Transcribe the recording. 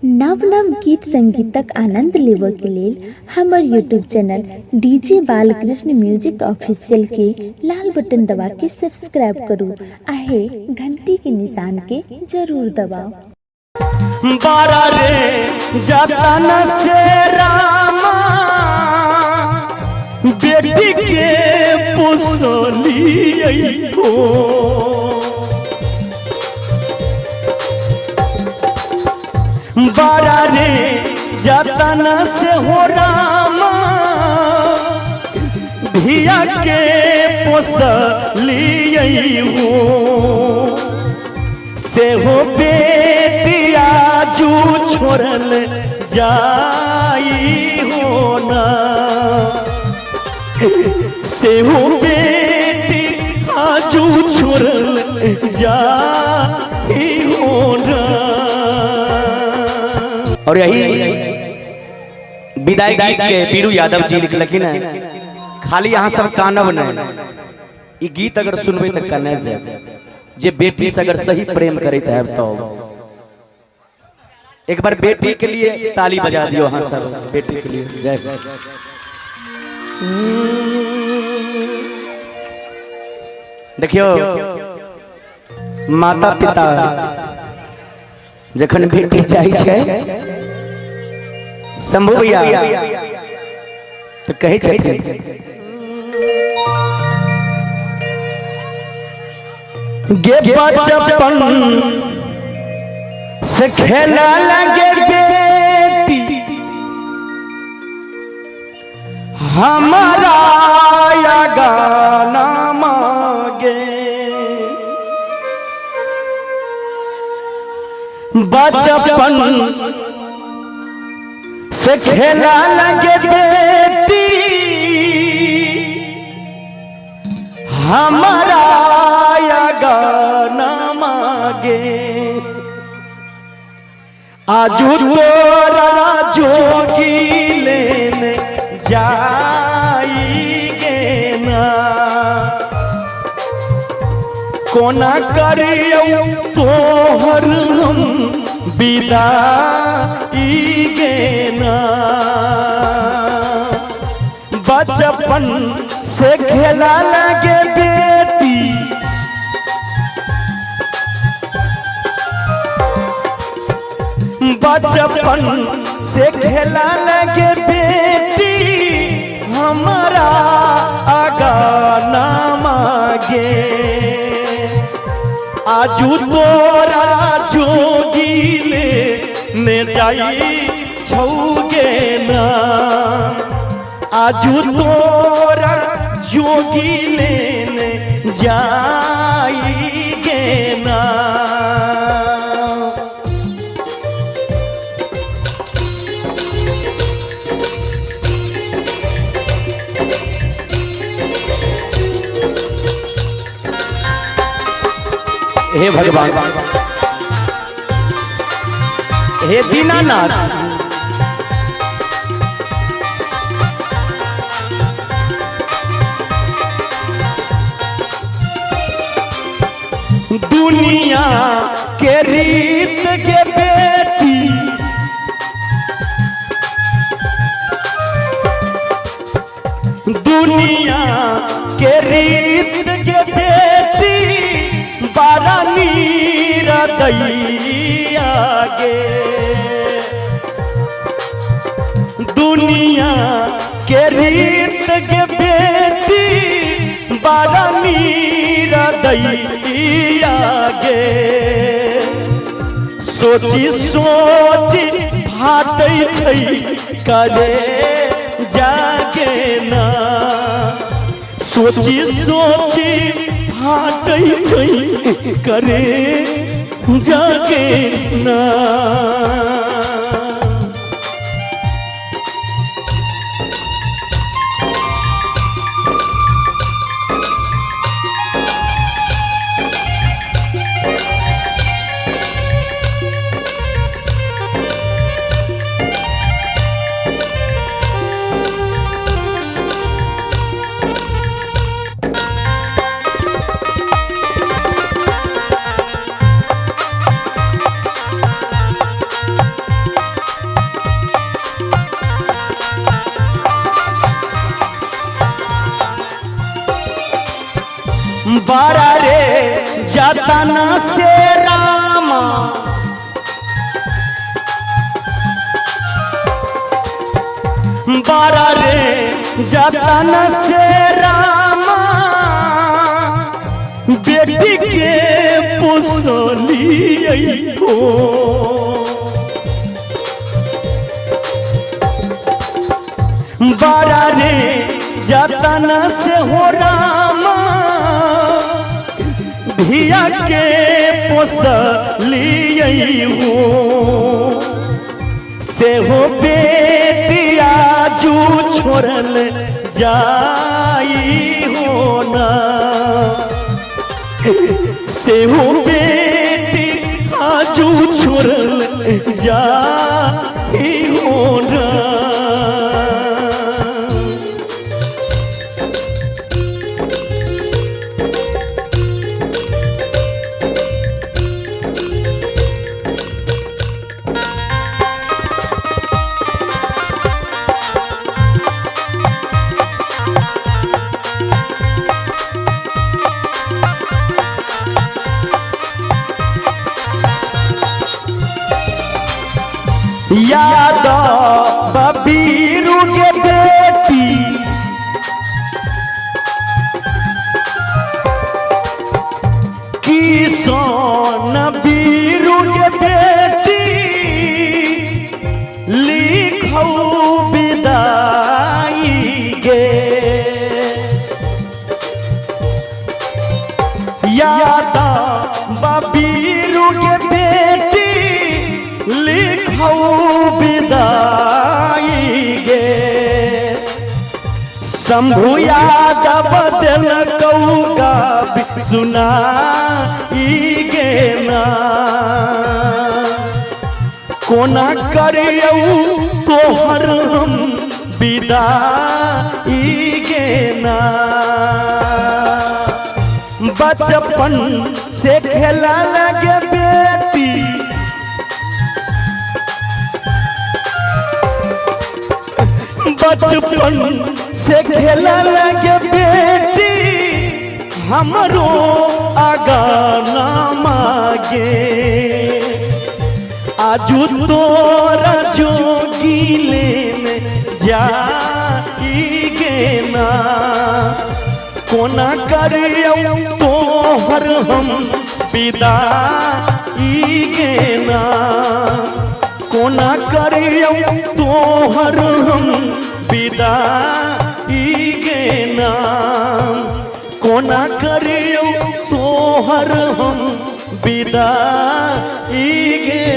नव नव गीत संगीतक आनंद लेबऽ के लेल हमर YouTube channel DJ Balkrishna music official के लाल बटन दबा के सब्सक्राइब करू आहे घंटी के निशान के जरूर दबाओ। बारा रे जतन से रामा बेटी के पोसली हो बारा रे जतन से हो रामा धिया के पोसली हो से हो बेटिया जू छोड़ल जाई हो ना से हो बेटी आजू छोड़ल जाई हो ना। और यही विदाई गीत के बीरू यादव जी लिखलखिन है। खाली यहाँ सब कानब नहीं, गीत अगर सुनबे तो कने जे बेटी से अगर सही प्रेम करते है तो एक बार बेटी के लिए ताली बजा दियो। हाँ सर, बेटी के लिए जय। देखियो माता पिता जखन बेटी जाई छे शंभू भैया तो कहे छे गे बचपन से खेला लगे बेटी हमारा या गाना मांगे बचपन से खेला लगे बेटी हमारा गाना मांगे आजू तोरा जोगी लेने जाइगे ना कोना करियो तोहर हम विदाईगे ना। बचपन से खेला लगे बेटी बचपन से खेला लगे बेटी हमारा गाना मांगे आजू तोरा जोगी ले जाई छौगे ना आजू तोरा जोगी ले जाईगे ना। हे भगवान, हे दीनानाथ, दुनिया के रीत के बेटी दुनिया के रीत के बेटी बारा नीरा दैया गे दुनिया के रीत के बेटी बारा नीरा दैया गे सोची सोची फाटै छै करे जागे ना सोची सोची फाटै छै करे जागे ना। जतन से रामा बारा रे जतन से रामा बेटी के पोसली हो बारा रे जतन से हो रामा धिया के पोसली हो से हो बेटिया जू छोड़ल जाई हो ना से हो बेटी आजू छोड़ल जाई हो ना याद बबीरू के बेटी किसान बीरू के बेटी लिखौ विदाई गे याद बबीरू के बेटी लिखौ विदाई गे शंभु यादव दिल कौगा सुनाई गे ना कोना करियौ तोहर हम विदाई गे ना बचपन से खेला लगे बेटी बचपन से खेला लगे बेटी हमरो आगा ना मागे आजू तोरा जोगीले में जाई गे ना कोना करियौ तोहर हम विदाई गे ना कोना करियौ तोहर हम विदाई गे ना कोना करियौ तोहर हम विदाई गे